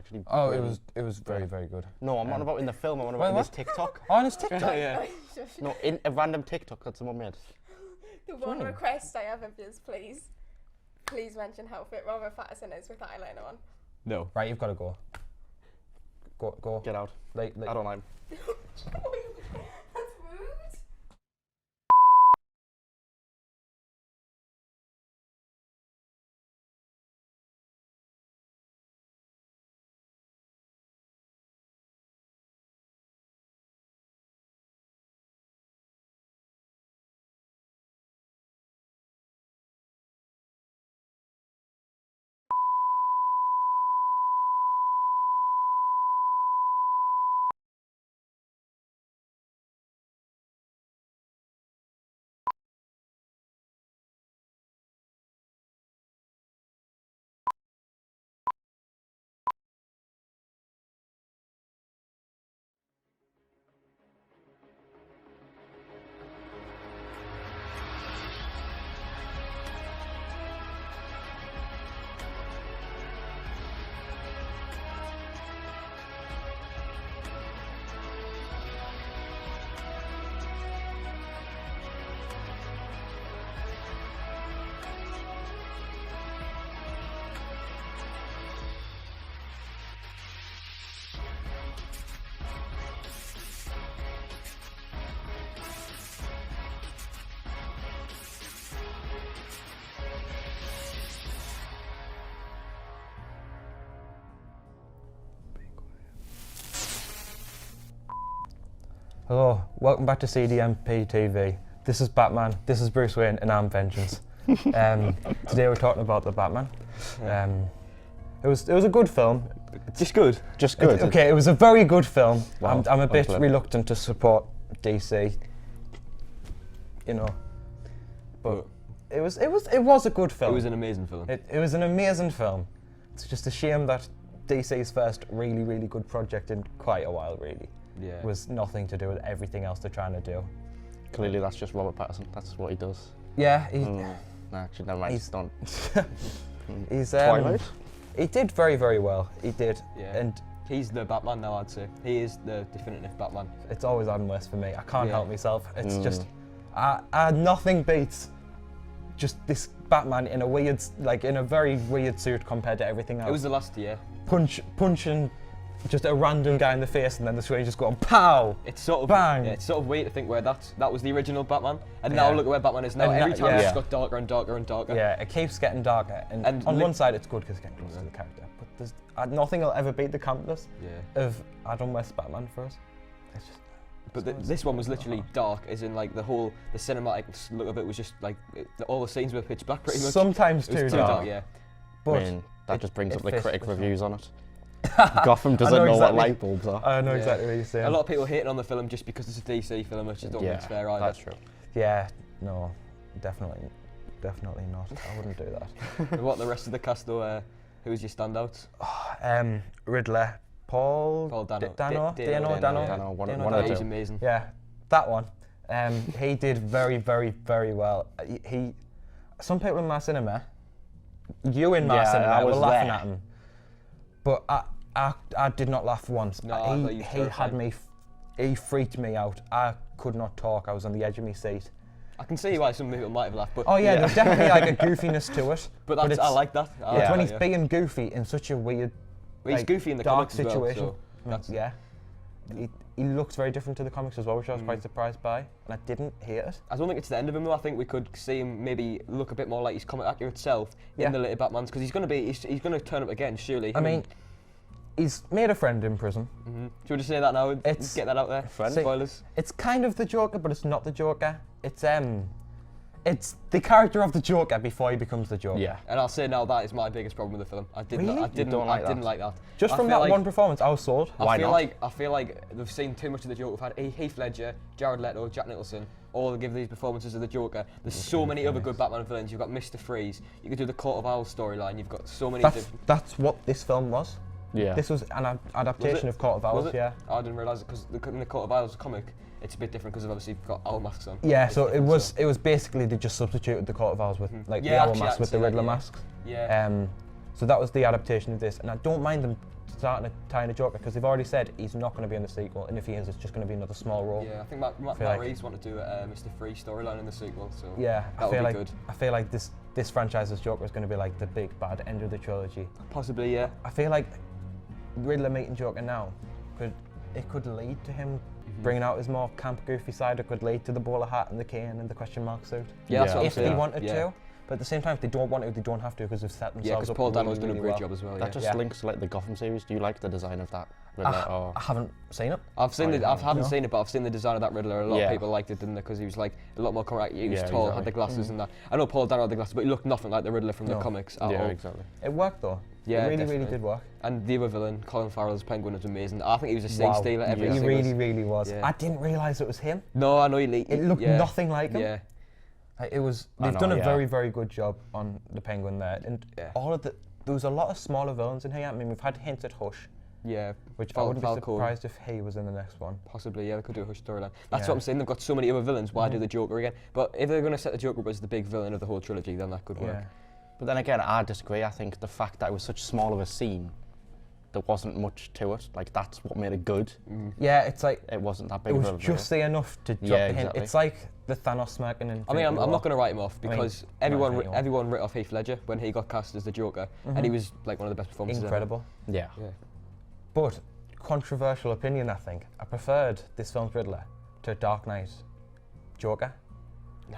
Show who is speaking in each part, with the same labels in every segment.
Speaker 1: actually.
Speaker 2: Oh, it was very, very good.
Speaker 1: No, I'm not about in the film. I'm on about in this TikTok.
Speaker 2: Oh, and it's TikTok.
Speaker 1: Yeah. No, in a random TikTok that someone made.
Speaker 3: The one request I have of yours, please mention how fit Robert Pattinson is with eyeliner on.
Speaker 1: No.
Speaker 2: Right, you've got to go. Go.
Speaker 1: Get out. I don't like him.
Speaker 3: That's rude.
Speaker 2: Hello, welcome back to CDMP TV. This is Batman, this is Bruce Wayne, and I'm Vengeance. Today we're talking about the Batman. It was a good film.
Speaker 1: Just good.
Speaker 2: Okay, it was a very good film.
Speaker 1: Wow,
Speaker 2: I'm a bit
Speaker 1: honestly.
Speaker 2: reluctant to support DC, you know, but it was a good film.
Speaker 4: It was an amazing film.
Speaker 2: It was an amazing film. It's just a shame that DC's first really, really good project in quite a while, really.
Speaker 4: Yeah.
Speaker 2: Was nothing to do with everything else they're trying to do.
Speaker 1: Clearly, that's just Robert Pattinson. That's what he does.
Speaker 2: Yeah,
Speaker 1: No, actually, never mind.
Speaker 2: He's-
Speaker 1: Don't.
Speaker 2: he's
Speaker 1: Twilight.
Speaker 2: He did very, very well. He did,
Speaker 4: Yeah.
Speaker 2: and
Speaker 4: He's the Batman now, I'd say. He is the definitive Batman.
Speaker 2: it's always Adam West for me. I can't
Speaker 4: Yeah.
Speaker 2: help myself. It's just, nothing beats just this Batman in a weird, like in a very weird suit compared to everything else.
Speaker 4: It was the last year.
Speaker 2: punching just a random guy in the face, and then the screen just going pow.
Speaker 4: It's sort of
Speaker 2: Bang.
Speaker 4: Yeah, it's sort of weird to think where that was the original Batman, and now look at where Batman is now.
Speaker 2: And
Speaker 4: Every time it's
Speaker 2: yeah.
Speaker 4: got darker and darker and darker.
Speaker 2: Yeah, it keeps getting darker, and on one side it's good because it's getting closer to the character, but there's nothing will ever beat the campness of Adam West Batman for us. It's just.
Speaker 4: But this one was literally dark, as in like the cinematic look of it was just like all the scenes were pitch black pretty much.
Speaker 2: Sometimes
Speaker 4: it was
Speaker 2: too dark.
Speaker 4: yeah.
Speaker 2: But
Speaker 1: I mean, that just brings up the
Speaker 2: fits
Speaker 1: critic
Speaker 2: the film.
Speaker 1: reviews on it. Gotham doesn't know what light bulbs are.
Speaker 2: I know
Speaker 4: Yeah.
Speaker 2: exactly what you're saying.
Speaker 4: A lot of people hating on the film just because it's a DC film, which I don't think it's fair either.
Speaker 1: That's true.
Speaker 2: Yeah, no, definitely not. I wouldn't do that.
Speaker 4: And what the rest of the cast though? Who's your standouts?
Speaker 2: Riddler, Paul
Speaker 4: Dano.
Speaker 1: Dano, one of the
Speaker 4: He's
Speaker 1: two.
Speaker 4: amazing.
Speaker 2: Yeah, that one. He did very, very, very well. He some people in my cinema, you in my
Speaker 1: Yeah,
Speaker 2: cinema,
Speaker 1: I
Speaker 2: were
Speaker 1: was
Speaker 2: laughing
Speaker 1: there.
Speaker 2: at him, but I did not laugh once.
Speaker 4: No, I thought you
Speaker 2: he had me. He freaked me out. I could not talk. I was on the edge of my seat.
Speaker 4: I can see why some people might have laughed, but
Speaker 2: Oh yeah, there's definitely like a goofiness to it.
Speaker 4: but that's,
Speaker 2: it's,
Speaker 4: I like that. I
Speaker 2: It's
Speaker 4: like
Speaker 2: when
Speaker 4: that,
Speaker 2: he's being goofy in such a weird,
Speaker 4: Well, he's
Speaker 2: like,
Speaker 4: goofy in the
Speaker 2: dark
Speaker 4: comics as well,
Speaker 2: situation.
Speaker 4: so that's
Speaker 2: Yeah, he looks very different to the comics as well, which I was quite surprised by, and I didn't hate it.
Speaker 4: I don't think it's the end of him though. I think we could see him maybe look a bit more like his comic accurate self in the later Batmans, because he's going to turn up again, surely.
Speaker 2: I mean, he's made a friend in prison.
Speaker 4: Do you want to say that now?
Speaker 2: It's-
Speaker 4: Get that out there.
Speaker 2: See,
Speaker 4: Spoilers.
Speaker 2: It's kind of the Joker, but it's not the Joker. It's the character of the Joker before he becomes the Joker.
Speaker 1: Yeah.
Speaker 4: And I'll say now that is my biggest problem with the film. I didn't
Speaker 2: Really?
Speaker 1: don't like
Speaker 4: didn't
Speaker 1: that?
Speaker 4: like that.
Speaker 2: Just
Speaker 4: I
Speaker 2: from
Speaker 4: feel
Speaker 2: that
Speaker 4: like-
Speaker 2: one performance, I was sold.
Speaker 1: Why not?
Speaker 4: I feel like they've seen too much of the Joker. We've had Heath Ledger, Jared Leto, Jack Nicholson, all give these performances of the Joker. There's so many other good Batman villains. You've got Mr. Freeze. You could do the Court of Owls storyline. You've got so many.
Speaker 2: That's what this film was.
Speaker 1: Yeah.
Speaker 2: This was an adaptation of Court of Owls.
Speaker 4: Was it?
Speaker 2: Yeah.
Speaker 4: I didn't realise it because in the Court of Owls comic, it's a bit different because they've obviously got owl masks on.
Speaker 2: Yeah,
Speaker 4: It's
Speaker 2: so it
Speaker 4: different,
Speaker 2: was basically they just substituted the Court of Owls with like
Speaker 4: Yeah,
Speaker 2: the owl
Speaker 4: actually, I
Speaker 2: mask
Speaker 4: can
Speaker 2: with
Speaker 4: see
Speaker 2: the
Speaker 4: that,
Speaker 2: Riddler
Speaker 4: yeah.
Speaker 2: masks.
Speaker 4: Yeah.
Speaker 2: So that was the adaptation of this, and I don't mind them starting to tie in a Joker because they've already said he's not going to be in the sequel, and if he is, it's just going to be another small role.
Speaker 4: Yeah, I think Matt Reeves wanted to do a Mr. Freeze storyline in the sequel, so
Speaker 2: yeah,
Speaker 4: that would be good.
Speaker 2: I feel like this franchise's Joker is going to be like the big bad end of the trilogy.
Speaker 4: Possibly, yeah.
Speaker 2: I feel like Riddler meeting Joker now could lead to him bringing out his more camp, goofy side. It could lead to the bowler hat and the cane and the question mark suit.
Speaker 4: Yeah, that's what I'm
Speaker 2: if
Speaker 4: saying.
Speaker 2: they wanted to. But at the same time, if they don't want to, they don't have to because they've set themselves
Speaker 4: because
Speaker 2: up
Speaker 4: Paul Dano's
Speaker 2: really,
Speaker 4: done a
Speaker 2: really
Speaker 4: great
Speaker 2: well.
Speaker 4: job as well.
Speaker 1: That just links to like the Gotham series. Do you like the design of that Riddler? Or?
Speaker 2: I haven't seen it.
Speaker 4: I haven't
Speaker 2: No.
Speaker 4: seen it, but I've seen the design of that Riddler. A lot of people liked it, didn't they? Because he was like a lot more correct. He was tall, had the glasses and that. I know Paul Dano had the glasses, but he looked nothing like the Riddler from the comics at all.
Speaker 1: Yeah, exactly.
Speaker 2: It worked though.
Speaker 4: Yeah,
Speaker 2: it really,
Speaker 4: definitely.
Speaker 2: really did work.
Speaker 4: And the other villain, Colin Farrell's Penguin, was amazing. I think he was a scene stealer.
Speaker 2: He
Speaker 4: Everything
Speaker 2: really, really was.
Speaker 4: Yeah.
Speaker 2: I didn't realise it was him.
Speaker 4: No, I know he.
Speaker 2: It looked nothing like him.
Speaker 4: Yeah.
Speaker 2: Like, it was. They've done a very, very good job on the Penguin there, and all of there was a lot of smaller villains in here. I mean, we've had hints at Hush.
Speaker 4: Yeah.
Speaker 2: Which I wouldn't be surprised if he was in the next one.
Speaker 4: Possibly, yeah, they could do a Hush storyline. That's what I'm saying. They've got so many other villains. Why do the Joker again? But if they're going to set the Joker up as the big villain of the whole trilogy, then that could work.
Speaker 2: Yeah.
Speaker 1: But then again, I disagree. I think the fact that it was such small of a scene, there wasn't much to it. Like, that's what made it good.
Speaker 2: Yeah, it's like
Speaker 1: it wasn't that big.
Speaker 2: It was
Speaker 1: of a
Speaker 2: just there enough to drop the hint. It's like the Thanos smirking in.
Speaker 4: I mean, I'm not going to write him off because everyone writ off Heath Ledger when he got cast as the Joker, and he was like one of the best performances.
Speaker 2: Incredible.
Speaker 4: Ever. Yeah.
Speaker 2: But controversial opinion, I think. I preferred this film's Riddler to Dark Knight Joker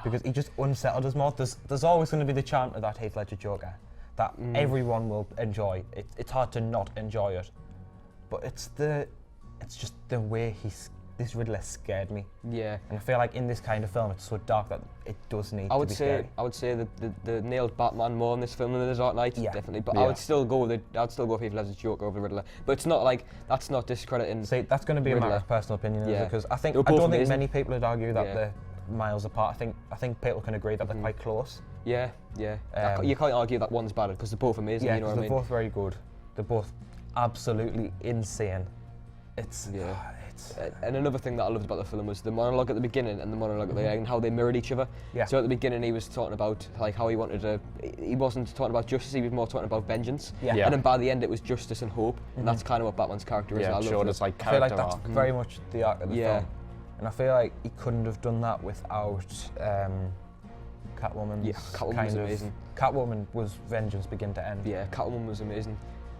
Speaker 2: because he just unsettled us more. There's always going to be the charm of that Heath Ledger Joker that everyone will enjoy. It's hard to not enjoy it, but it's just the way this Riddler scared me.
Speaker 4: Yeah.
Speaker 2: And I feel like in this kind of film, it's so dark that it does need to be scary.
Speaker 4: I would say the nailed Batman more in this film than the Dark Knight, definitely. But I would still go with Heath Ledger's Joker over Riddler. But it's not like that's not discrediting.
Speaker 2: See, that's going to be
Speaker 4: Riddler.
Speaker 2: a matter of personal opinion, because I don't think many people would argue that they're miles apart. I think people can agree that they're quite close.
Speaker 4: Yeah. You can't argue that one's bad because they're both amazing.
Speaker 2: Yeah,
Speaker 4: you know what I
Speaker 2: they're
Speaker 4: mean?
Speaker 2: both very good. They're both absolutely insane.
Speaker 4: And another thing that I loved about the film was the monologue at the beginning and the monologue at the end, and how they mirrored each other.
Speaker 2: Yeah.
Speaker 4: So at the beginning he was talking about like how he wanted to. He wasn't talking about justice. He was more talking about vengeance.
Speaker 2: Yeah.
Speaker 4: And then by the end it was justice and hope, and that's kind of what Batman's character is.
Speaker 1: Yeah,
Speaker 4: I
Speaker 1: sure. It's like
Speaker 2: I feel like
Speaker 1: character
Speaker 2: that's
Speaker 1: arc.
Speaker 2: very much the arc of the film. And I feel like he couldn't have done that without Catwoman's.
Speaker 4: Yeah, Catwoman was amazing.
Speaker 2: Catwoman was vengeance begin to end.
Speaker 4: Yeah, Catwoman was amazing.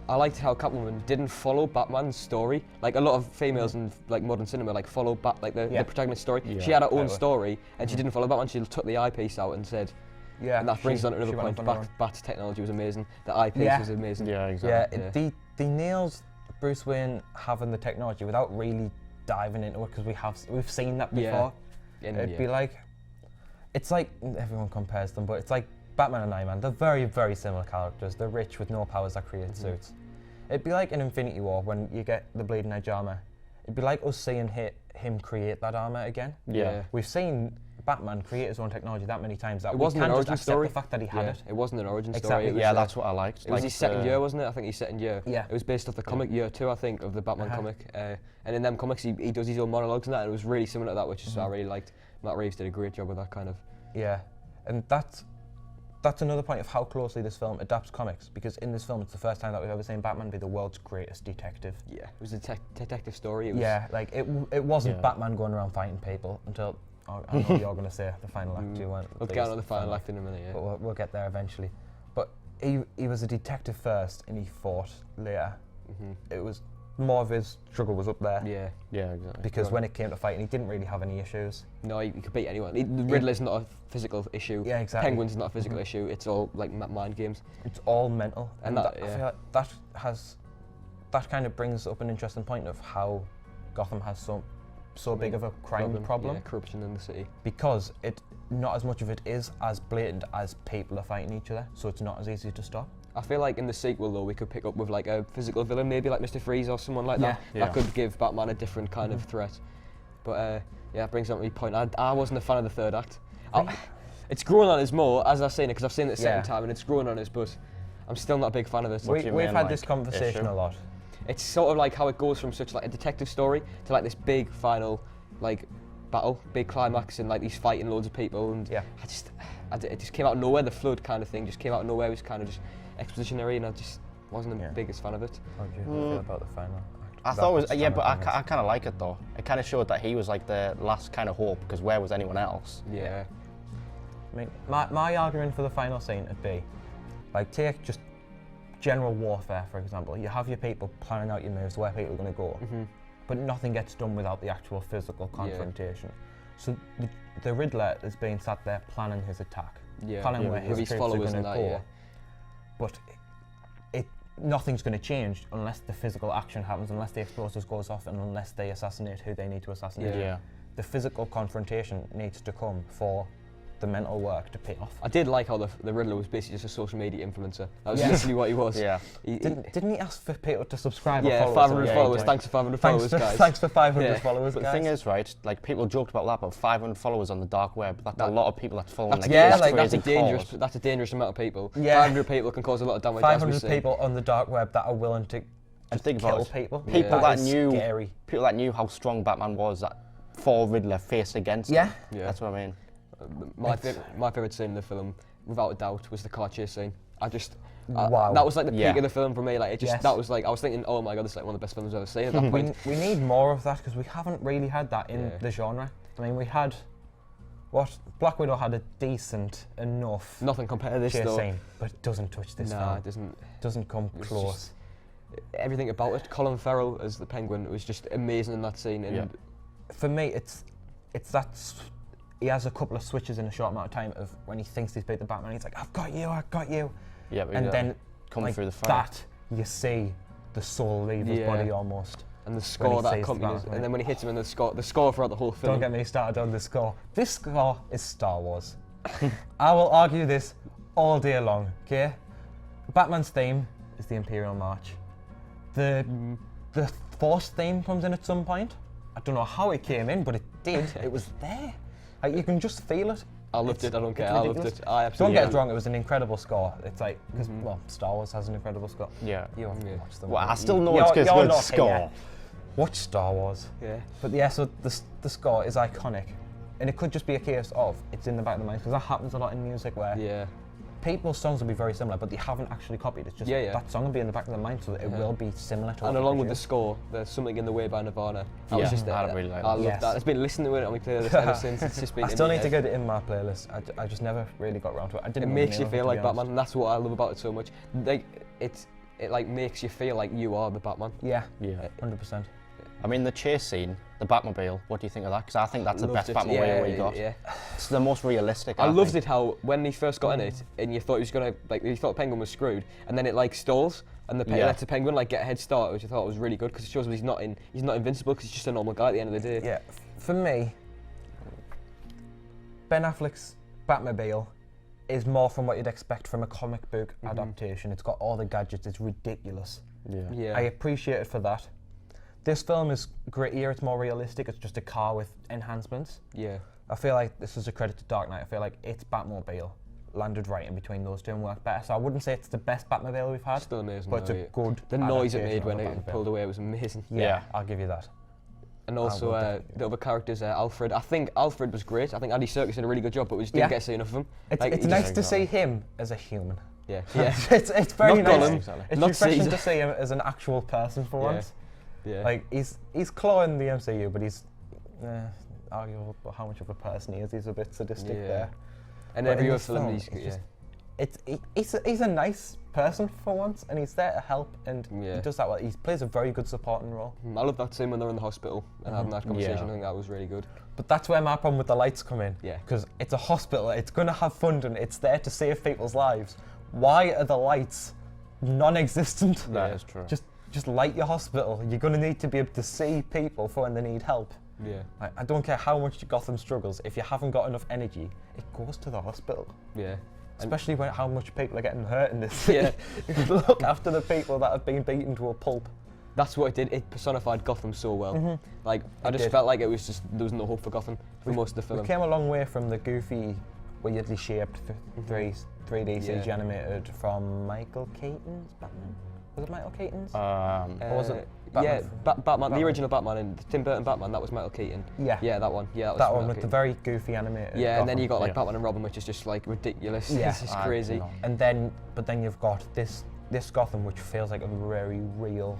Speaker 4: I liked how Catwoman didn't follow Batman's story. Like a lot of females in like modern cinema like follow the protagonist's story.
Speaker 1: Yeah.
Speaker 4: She had her own story and she didn't follow Batman. She took the eyepiece out and said, and that brings us on to another point. Bat's technology was amazing. The eyepiece was amazing.
Speaker 1: Yeah, exactly.
Speaker 2: Yeah, they nails Bruce Wayne having the technology without really diving into it because we've seen that before. It'd be like, it's like everyone compares them, but it's like Batman and Iron Man. They're very, very similar characters. They're rich with no powers that create suits. It'd be like in Infinity War when you get the bleeding edge armor. It'd be like us seeing him create that armor again.
Speaker 1: Yeah.
Speaker 2: We've seen Batman create his own technology that many times that
Speaker 4: it wasn't
Speaker 2: we
Speaker 4: an
Speaker 2: can't
Speaker 4: origin
Speaker 2: just
Speaker 4: story.
Speaker 2: accept the fact that he had it.
Speaker 4: It wasn't an origin story.
Speaker 2: Exactly.
Speaker 4: It was,
Speaker 1: That's what I liked.
Speaker 4: It was his second year, wasn't it? I think his second year.
Speaker 2: Yeah.
Speaker 4: It was based off the comic year 2, I think, of the Batman comic. And in them comics, he does his own monologues and that, and it was really similar to that, which is I really liked. Matt Reeves did a great job with that kind of.
Speaker 2: Yeah, and that's another point of how closely this film adapts comics, because in this film it's the first time that we've ever seen Batman be the world's greatest detective.
Speaker 4: Yeah, it was a detective story. It
Speaker 2: was like it wasn't Batman going around fighting people until I know you're going to say the final act. You weren't.
Speaker 4: We'll get on the final act in a minute. Yeah,
Speaker 2: but we'll get there eventually. But he was a detective first, and he fought later. It was more of his struggle was up there.
Speaker 1: Yeah, exactly.
Speaker 2: Because when it came to fighting, he didn't really have any issues.
Speaker 4: No, he could beat anyone. The Riddler's not a physical issue.
Speaker 2: Yeah, exactly.
Speaker 4: Penguin's not a physical issue. It's all like mind games.
Speaker 2: It's all mental,
Speaker 4: and
Speaker 2: I feel like that kind of brings up an interesting point of how Gotham has so big of a crime problem.
Speaker 4: Yeah, corruption in the city.
Speaker 2: Because not as much of it is as blatant as people are fighting each other, so it's not as easy to stop.
Speaker 4: I feel like in the sequel though we could pick up with like a physical villain, maybe like Mr. Freeze or someone like that. That could give Batman a different kind of threat. But it brings up my point. I wasn't a fan of the third act. It's growing on us more as I've seen it, because I've seen it the second time and it's growing on us, but I'm still not a big fan of it.
Speaker 2: We've had this conversation a lot.
Speaker 4: It's sort of like how it goes from such like a detective story to like this big final like battle, big climax, and like he's fighting loads of people, and it just came out of nowhere. The flood kind of thing just came out of nowhere. It was kind of just expositionary, and I just wasn't the biggest fan of it.
Speaker 2: How do you feel about the final act?
Speaker 1: I thought it was, yeah, but I kind of like it though. It kind of showed that he was like the last kind of hope, because where was anyone else?
Speaker 4: Yeah.
Speaker 2: I mean, my argument for the final scene would be, like, take just general warfare, for example. You have your people planning out your moves, where people are going to go, but nothing gets done without the actual physical confrontation. So the Riddler is being sat there planning his attack, planning where his troops are going to go. But nothing's going to change unless the physical action happens, unless the explosives goes off, and unless they assassinate who they need to assassinate.
Speaker 1: Yeah.
Speaker 2: The physical confrontation needs to come for the mental work to pay off.
Speaker 4: I did like how the Riddler was basically just a social media influencer. That was literally what he was.
Speaker 1: Yeah.
Speaker 2: Didn't he ask for people to subscribe?
Speaker 4: Yeah,
Speaker 2: or
Speaker 4: 500
Speaker 2: follow
Speaker 4: followers. Thanks for 500 followers, guys.
Speaker 2: Thanks for 500 followers,
Speaker 1: But
Speaker 2: guys.
Speaker 1: the thing is, right, like people joked about that, but 500 followers on the dark web, that's a lot of people that's following
Speaker 4: That's,
Speaker 1: like
Speaker 2: yeah,
Speaker 1: this
Speaker 2: like,
Speaker 1: crazy
Speaker 4: that's a dangerous amount of people.
Speaker 2: Yeah.
Speaker 4: 500 people can cause a lot of damage.
Speaker 2: 500 people on the dark web that are willing to
Speaker 1: Just think
Speaker 2: kill
Speaker 1: about it.
Speaker 2: people.
Speaker 1: People that
Speaker 2: is
Speaker 1: knew,
Speaker 2: scary.
Speaker 1: people that knew how strong Batman was, that for Riddler faced against him.
Speaker 4: Yeah.
Speaker 1: That's what I mean.
Speaker 4: My favourite scene in the film, without a doubt, was the car chase scene.
Speaker 2: Wow.
Speaker 4: That was like the peak
Speaker 1: Yeah.
Speaker 4: of the film for me. Like that was like I was thinking, oh my god, this is like one of the best films I've ever seen at that point.
Speaker 2: We need more of that because we haven't really had that in the genre. I mean, we had Black Widow had a decent enough
Speaker 4: Nothing compared to this
Speaker 2: chase
Speaker 4: though.
Speaker 2: scene, but it doesn't touch this
Speaker 4: Nah,
Speaker 2: film.
Speaker 4: it
Speaker 2: Doesn't come
Speaker 4: was
Speaker 2: close.
Speaker 4: everything about it. Colin Farrell as the Penguin was just amazing in that scene. And
Speaker 2: For me, it's that he has a couple of switches in a short amount of time of when he thinks he's beat the Batman. He's like, I've got you.
Speaker 1: Yeah, but
Speaker 2: And then
Speaker 1: coming
Speaker 2: like
Speaker 1: through the fight.
Speaker 2: that, you see the soul leave his body almost.
Speaker 4: And the score
Speaker 2: he
Speaker 4: that
Speaker 2: sees
Speaker 4: accompanies,
Speaker 2: Batman.
Speaker 4: and then when he hits him in the score throughout the whole film.
Speaker 2: Don't get me started on the score. This score is Star Wars. I will argue this all day long, okay? Batman's theme is the Imperial March. The Force theme comes in at some point. I don't know how it came in, but it did. It was there. Like, you can just feel it.
Speaker 4: I loved it. I don't care.
Speaker 2: it's
Speaker 4: I loved
Speaker 2: ridiculous.
Speaker 4: it. I
Speaker 2: Don't
Speaker 4: absolutely.
Speaker 2: get us wrong, it was an incredible score. It's like, because, well, Star Wars has an incredible score.
Speaker 1: Yeah.
Speaker 2: You have to watch them.
Speaker 1: Well, I still know
Speaker 2: You're-
Speaker 1: it's because
Speaker 2: you're
Speaker 1: good
Speaker 2: not
Speaker 1: score.
Speaker 2: here. Watch Star Wars.
Speaker 4: Yeah.
Speaker 2: But yeah, so the score is iconic. And it could just be a case of it's in the back of the mind, because that happens a lot in music where
Speaker 4: Yeah.
Speaker 2: people's songs will be very similar, but they haven't actually copied. It's just that song will be in the back of the mind, so it will be similar to
Speaker 4: And
Speaker 2: what
Speaker 4: along
Speaker 2: it
Speaker 4: with the
Speaker 2: is.
Speaker 4: score, there's Something in the Way by Nirvana. That was just
Speaker 1: I really like
Speaker 4: I
Speaker 1: that.
Speaker 4: love that. I've been listening to it on my playlist ever since. It's just been.
Speaker 2: I still need to get it in my playlist. I just never really got around to it. I
Speaker 4: It
Speaker 2: didn't.
Speaker 4: makes you
Speaker 2: know
Speaker 4: feel
Speaker 2: to
Speaker 4: like
Speaker 2: be honest.
Speaker 4: Batman, and that's what I love about it so much. Like it like makes you feel like you are the Batman.
Speaker 2: Yeah,
Speaker 1: Yeah.
Speaker 2: 100%.
Speaker 1: I mean, the chase scene, the Batmobile, what do you think of that? Because I think that's the
Speaker 4: Loved
Speaker 1: best
Speaker 4: it.
Speaker 1: Batmobile we got.
Speaker 4: Yeah.
Speaker 1: It's the most realistic.
Speaker 4: I loved
Speaker 1: think.
Speaker 4: it how when he first got in it, and you thought he was gonna you thought Penguin was screwed, and then it like stalls, and lets the Penguin like get a head start, which I thought was really good because it shows that he's not invincible because he's just a normal guy at the end of the day.
Speaker 2: Yeah, for me, Ben Affleck's Batmobile is more from what you'd expect from a comic book adaptation. It's got all the gadgets. It's ridiculous.
Speaker 1: Yeah.
Speaker 2: I appreciate it for that. This film is grittier, it's more realistic, it's just a car with enhancements.
Speaker 4: Yeah.
Speaker 2: I feel like this is a credit to Dark Knight. I feel like its Batmobile landed right in between those two and worked better. So I wouldn't say it's the best Batmobile we've had,
Speaker 4: Still amazing.
Speaker 2: but it's
Speaker 4: though,
Speaker 2: a good
Speaker 4: The noise it
Speaker 2: adaptation
Speaker 4: made when
Speaker 2: of a
Speaker 4: it
Speaker 2: Batmobile.
Speaker 4: pulled away was amazing.
Speaker 2: Yeah, I'll give you that.
Speaker 4: And also the other characters, Alfred. I think Alfred was great. I think Andy Serkis did a really good job, but we just didn't get to see enough of him.
Speaker 2: It's nice to see him as a human.
Speaker 4: Yeah.
Speaker 2: it's very
Speaker 4: Not
Speaker 2: nice.
Speaker 4: Gollum,
Speaker 2: It's
Speaker 4: not
Speaker 2: refreshing
Speaker 4: Caesar.
Speaker 2: to see him as an actual person for once.
Speaker 4: Yeah.
Speaker 2: Like he's clawing the MCU, but he's arguable about how much of a person he is. He's a bit sadistic there.
Speaker 4: And
Speaker 2: But
Speaker 4: every
Speaker 2: in
Speaker 4: other
Speaker 2: this
Speaker 4: film,
Speaker 2: he's a nice person for once, and he's there to help, and he does that well. He plays a very good supporting role.
Speaker 4: I love that scene when they're in the hospital and having that conversation.
Speaker 1: Yeah.
Speaker 4: I think that was really good.
Speaker 2: But that's where my problem with the lights come in.
Speaker 4: Yeah.
Speaker 2: Because it's a hospital, it's going to have funding, it's there to save people's lives. Why are the lights non-existent?
Speaker 1: That is true.
Speaker 2: Just light your hospital. You're going to need to be able to see people for when they need help.
Speaker 4: Yeah.
Speaker 2: Like, I don't care how much Gotham struggles. If you haven't got enough energy, it goes to the hospital.
Speaker 4: Yeah.
Speaker 2: Especially when how much people are getting hurt in this.
Speaker 4: Yeah.
Speaker 2: Look after the people that have been beaten to a pulp.
Speaker 4: That's what it did. It personified Gotham so well. Like I just
Speaker 2: did.
Speaker 4: felt like it was just there was no hope for Gotham for most of the film.
Speaker 2: We came a long way from the goofy, weirdly shaped 3D CG animated from Michael Keaton's Batman. Was it Michael Keaton's?
Speaker 1: Or
Speaker 2: was it
Speaker 4: Yeah,
Speaker 2: Batman?
Speaker 4: Batman, the original Batman, and the Tim Burton Batman, that was Michael Keaton.
Speaker 2: Yeah.
Speaker 4: Yeah, that one. Yeah, that was
Speaker 2: That one
Speaker 4: Michael
Speaker 2: with the
Speaker 4: Keaton.
Speaker 2: very goofy animated.
Speaker 4: Yeah, and then
Speaker 2: Gotham.
Speaker 4: you got like
Speaker 1: Yeah.
Speaker 4: Batman and Robin, which is just like ridiculous.
Speaker 2: Yeah.
Speaker 4: It's just crazy.
Speaker 1: No.
Speaker 2: And then, but then you've got this Gotham, which feels like a very real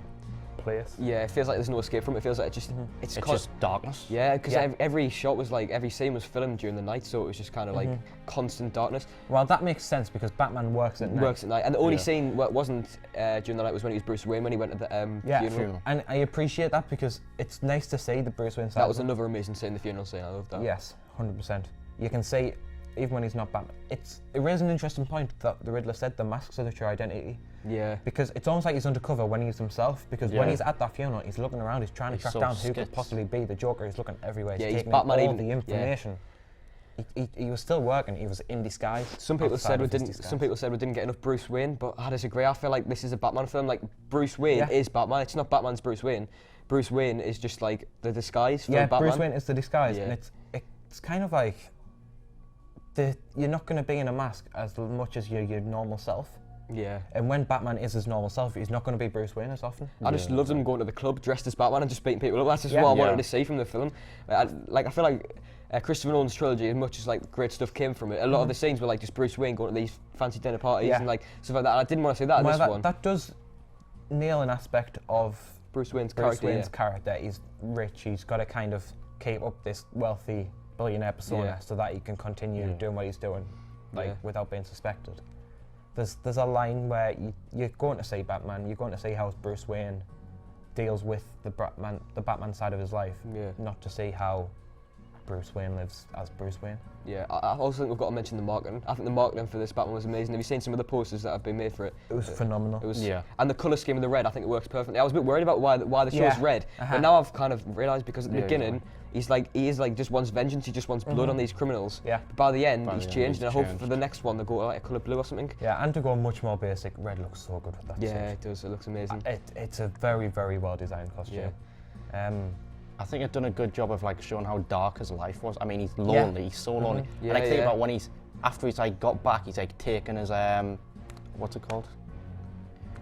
Speaker 2: place.
Speaker 4: Yeah, it feels like there's no escape from it. It feels like it's
Speaker 1: It's
Speaker 4: con-
Speaker 1: just darkness.
Speaker 4: yeah, because
Speaker 2: Yeah.
Speaker 4: every shot was like every scene was filmed during the night, so it was just kind of like constant darkness.
Speaker 2: Well, that makes sense because Batman works at night.
Speaker 4: Works at night, and the only
Speaker 1: Yeah.
Speaker 4: scene wasn't during the night was when he was Bruce Wayne when he went to the funeral.
Speaker 2: And I appreciate that because it's nice to see the Bruce Wayne side.
Speaker 4: That was another amazing scene, the funeral scene. I loved that.
Speaker 2: Yes, 100%. You can see, even when he's not Batman, it raises an interesting point that the Riddler said the masks are the true identity.
Speaker 4: Yeah.
Speaker 2: Because it's almost like he's undercover when he's himself. Because when
Speaker 1: Yeah.
Speaker 2: he's at that funeral, he's looking around, he's trying to
Speaker 1: He's
Speaker 2: track
Speaker 1: so
Speaker 2: down who could
Speaker 1: skits.
Speaker 2: possibly be the Joker. He's looking everywhere.
Speaker 4: Yeah,
Speaker 2: He's
Speaker 4: he's
Speaker 2: taking
Speaker 4: Batman
Speaker 2: all
Speaker 4: even-
Speaker 2: the
Speaker 4: yeah.
Speaker 2: information. He was still working. He was in disguise.
Speaker 4: Some people
Speaker 2: outside
Speaker 4: said we
Speaker 2: of his
Speaker 4: didn't.
Speaker 2: disguise.
Speaker 4: Some people said we didn't get enough Bruce Wayne, but I disagree. I feel like this is a Batman film. Like Bruce Wayne
Speaker 2: Yeah.
Speaker 4: is Batman. It's not Batman's Bruce Wayne. Bruce Wayne is just like the disguise for
Speaker 2: Yeah,
Speaker 4: Batman.
Speaker 2: Bruce Wayne is the disguise,
Speaker 4: Yeah.
Speaker 2: and it's kind of like you're not going to be in a mask as much as your normal self.
Speaker 4: Yeah.
Speaker 2: And when Batman is his normal self, he's not going to be Bruce Wayne as often.
Speaker 4: I just loved him going to the club dressed as Batman and just beating people up. That's just
Speaker 2: Yeah.
Speaker 4: what I
Speaker 1: Yeah.
Speaker 4: wanted to see from the film. I feel like Christopher Nolan's trilogy, as much as like great stuff came from it, a lot of the scenes were like just Bruce Wayne going to these fancy dinner parties
Speaker 2: Yeah.
Speaker 4: and like stuff like that. And I didn't want to see that in
Speaker 2: Well,
Speaker 4: this one.
Speaker 2: that does nail an aspect of
Speaker 4: Bruce Wayne's
Speaker 2: Bruce
Speaker 4: character.
Speaker 2: Wayne's character. He's rich. He's got to kind of keep up this wealthy billionaire persona
Speaker 4: Yeah.
Speaker 2: so that he can continue
Speaker 1: Yeah.
Speaker 2: doing what he's doing, like
Speaker 4: Yeah.
Speaker 2: without being suspected. There's a line where you're going to see Batman. You're going to see how Bruce Wayne deals with the Batman side of his life,
Speaker 4: Yeah.
Speaker 2: not to see how Bruce Wayne lives as Bruce Wayne.
Speaker 4: Yeah, I also think we've got to mention the marketing. I think the marketing for this Batman was amazing. Have you seen some of the posters that have been made for it?
Speaker 2: It was phenomenal.
Speaker 4: It was,
Speaker 1: Yeah.
Speaker 4: and the colour scheme of the red, I think it works perfectly. I was a bit worried about why the show's
Speaker 2: Yeah.
Speaker 4: red,
Speaker 2: Uh-huh.
Speaker 4: but now I've kind of realised because at the
Speaker 1: Yeah,
Speaker 4: beginning he is like just wants vengeance. He just wants blood on these criminals.
Speaker 2: Yeah.
Speaker 4: But by the end,
Speaker 1: By
Speaker 4: he's
Speaker 1: the end,
Speaker 4: changed,
Speaker 1: he's
Speaker 4: and I hope
Speaker 1: changed.
Speaker 4: for the next one they go like a colour blue or something.
Speaker 2: Yeah, and to go much more basic, red looks so good with that
Speaker 4: Yeah,
Speaker 2: suit.
Speaker 4: it does. It looks amazing.
Speaker 2: It's a very, very well designed costume.
Speaker 1: I think it's done a good job of like showing how dark his life was. I mean, he's lonely. He's so lonely.
Speaker 4: Yeah,
Speaker 1: and I think
Speaker 4: yeah.
Speaker 1: about when after he's like got back, he's like taking his what's it called?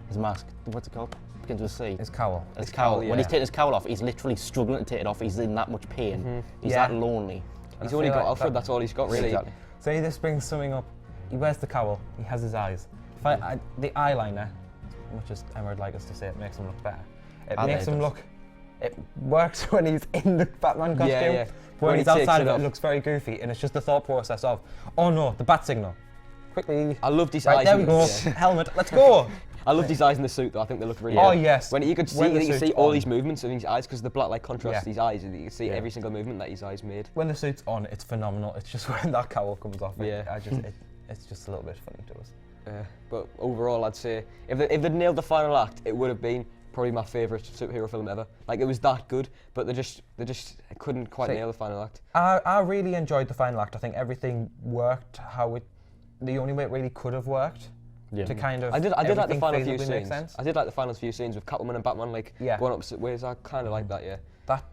Speaker 1: His mask. What's it called? Begins with a C.
Speaker 2: His cowl.
Speaker 1: His cowl.
Speaker 4: yeah.
Speaker 1: When he's taking his cowl off, he's literally struggling to take it off. He's in that much pain. He's
Speaker 2: Yeah.
Speaker 1: that lonely.
Speaker 4: He's
Speaker 2: I
Speaker 4: only
Speaker 2: feel
Speaker 4: got
Speaker 2: like
Speaker 4: Alfred.
Speaker 2: that-
Speaker 4: That's all he's got really.
Speaker 1: Exactly.
Speaker 2: See, this brings something up. He wears the cowl. He has his eyes. The eyeliner, as much as Emma would like us to say, it makes him look better. It
Speaker 1: I
Speaker 2: makes
Speaker 1: think
Speaker 2: him
Speaker 1: it
Speaker 2: look. It works when he's in the Batman costume.
Speaker 4: Yeah.
Speaker 2: But when
Speaker 4: When
Speaker 2: he's
Speaker 4: he takes
Speaker 2: outside
Speaker 4: it
Speaker 2: of it,
Speaker 4: off.
Speaker 2: it looks very goofy, and it's just the thought process of, oh no, the bat signal. Quickly.
Speaker 4: I loved his
Speaker 2: Right,
Speaker 4: eyes.
Speaker 2: there we
Speaker 4: in
Speaker 2: go.
Speaker 4: the- yeah.
Speaker 2: Helmet. Let's go.
Speaker 4: I loved his eyes in the suit though. I think they look really.
Speaker 2: Oh
Speaker 4: good.
Speaker 2: yes.
Speaker 4: When you could see,
Speaker 2: When the
Speaker 4: you could see
Speaker 2: suit's
Speaker 4: all
Speaker 2: on.
Speaker 4: these movements of his eyes because the black light contrasts
Speaker 2: Yeah.
Speaker 4: his eyes, and you can see
Speaker 1: Yeah.
Speaker 4: every single movement that his eyes made.
Speaker 2: When the suit's on, it's phenomenal. It's just when that cowl comes off.
Speaker 4: Yeah.
Speaker 2: It's just a little bit funny to us.
Speaker 4: But overall, I'd say if they'd nailed the final act, it would have been probably my favourite superhero film ever. Like it was that good, but they just couldn't quite
Speaker 2: See,
Speaker 4: nail the final act.
Speaker 2: I really enjoyed the final act. I think everything worked the only way it really could have worked.
Speaker 1: Yeah.
Speaker 2: To kind of
Speaker 4: I did like the
Speaker 2: everything
Speaker 4: final few
Speaker 2: feasibly make
Speaker 4: scenes.
Speaker 2: sense.
Speaker 4: I did like the final few scenes with Catwoman and Batman like
Speaker 2: Yeah.
Speaker 4: going opposite ways. I kind of like that. Yeah.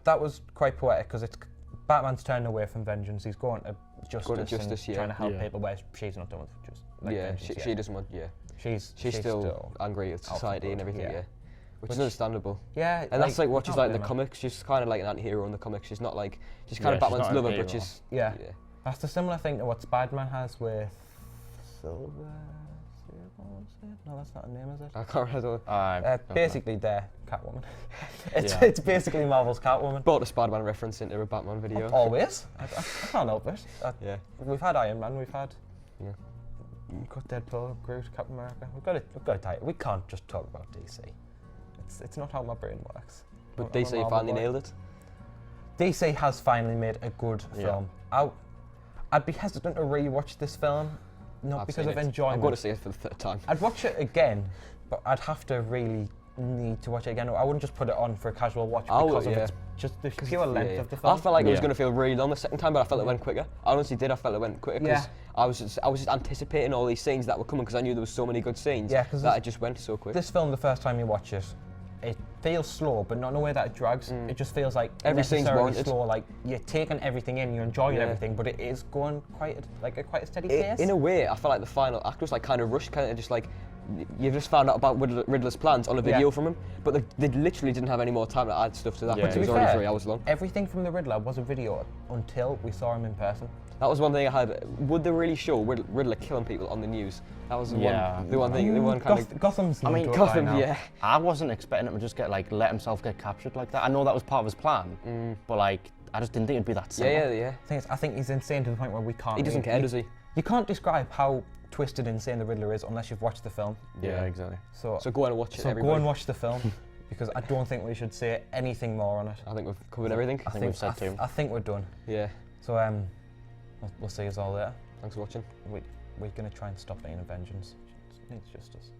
Speaker 2: That was quite poetic because it's Batman's turning away from vengeance. He's going to justice,
Speaker 4: Going to justice,
Speaker 2: and
Speaker 4: yeah.
Speaker 2: trying to help
Speaker 1: Yeah.
Speaker 2: people, where she's not done with just like
Speaker 4: yeah.
Speaker 2: vengeance yet.
Speaker 4: She doesn't want. Yeah.
Speaker 2: She's
Speaker 4: Still angry at
Speaker 2: out for
Speaker 4: society and
Speaker 2: good,
Speaker 4: everything.
Speaker 2: yeah.
Speaker 4: Yeah. Which is
Speaker 2: Which-
Speaker 4: understandable.
Speaker 2: Yeah,
Speaker 4: And that's like what she's
Speaker 2: can't
Speaker 4: like in the
Speaker 2: blame her.
Speaker 4: comics. She's kind of like an anti-hero in the comics. She's not like she's kind
Speaker 1: Yeah,
Speaker 4: of
Speaker 1: she's
Speaker 4: Batman's
Speaker 1: not a
Speaker 4: lover,
Speaker 1: hero.
Speaker 4: but she's
Speaker 2: Yeah. That's the similar thing to what Spider-Man has with Silver. No, that's not a name, is it?
Speaker 4: I can't remember.
Speaker 2: Basically, they're Catwoman. It's
Speaker 1: Yeah.
Speaker 2: it's basically Marvel's Catwoman.
Speaker 4: Brought a Spider-Man reference into a Batman video.
Speaker 2: Always. I can't help it.
Speaker 4: Yeah.
Speaker 2: We've had Iron Man. We've had.
Speaker 4: Yeah.
Speaker 2: We've got Deadpool, Groot, Captain America. We've got to tie it. We can't just talk about DC. It's not how my brain works.
Speaker 4: But
Speaker 2: I'm a
Speaker 4: DC
Speaker 2: Marvel
Speaker 4: finally
Speaker 2: boy.
Speaker 4: nailed it.
Speaker 2: DC has finally made a good
Speaker 1: Yeah.
Speaker 2: film. I'd be hesitant to rewatch this film, not
Speaker 4: I've
Speaker 2: because
Speaker 4: seen
Speaker 2: of
Speaker 4: it.
Speaker 2: enjoyment.
Speaker 4: I'm going to see it for the third time.
Speaker 2: I'd watch it again, but I'd have to really need to watch it again. I wouldn't just put it on for a casual watch because of
Speaker 4: yeah.
Speaker 2: its just the pure length
Speaker 4: Yeah.
Speaker 2: of the film.
Speaker 4: I felt like it was
Speaker 1: Yeah.
Speaker 4: going to feel really long the second time, but I felt it went quicker. I honestly did. I felt it went quicker because I was just anticipating all these scenes that were coming because I knew there was so many good scenes
Speaker 2: Yeah, 'cause
Speaker 4: that it just went so quick.
Speaker 2: This film, the first time you watch it, it feels slow, but not in a way that it drags. It just feels like
Speaker 4: Every scene's
Speaker 2: necessarily
Speaker 4: warranted.
Speaker 2: slow. Like you're taking everything in, you're enjoying
Speaker 4: Yeah.
Speaker 2: everything, but it is going quite a steady pace.
Speaker 4: In a way, I felt like the final act was like kind of rushed, kind of just like you've just found out about Riddler's plans on a video from him, but they literally didn't have any more time to add stuff to that.
Speaker 1: Yeah,
Speaker 4: Because it was
Speaker 2: to be
Speaker 4: already
Speaker 2: fair,
Speaker 4: 3 hours long.
Speaker 2: Everything from the Riddler was a video until we saw him in person.
Speaker 4: That was one thing I had. Would they really show Riddler killing people on the news? That was the one thing. The one kind of.
Speaker 2: Gotham's.
Speaker 1: I mean,
Speaker 2: known to it by
Speaker 4: Gotham,
Speaker 2: now.
Speaker 4: yeah.
Speaker 1: I wasn't expecting him to just get like let himself get captured like that. I know that was part of his plan, but like I just didn't think it'd be that simple.
Speaker 4: Yeah.
Speaker 2: I think he's insane to the point where we can't.
Speaker 4: He doesn't care, does he?
Speaker 2: You can't describe how twisted and insane the Riddler is unless you've watched the film.
Speaker 1: Yeah, exactly.
Speaker 2: So
Speaker 4: So go and watch it,
Speaker 2: go
Speaker 4: everybody.
Speaker 2: and watch the film because I don't think we should say anything more on it.
Speaker 4: I think we've covered everything.
Speaker 1: I think we've said too.
Speaker 2: I think we're done.
Speaker 4: Yeah.
Speaker 2: So we'll see us all later.
Speaker 4: Thanks for watching.
Speaker 2: We're gonna try and stop being a vengeance. It needs justice.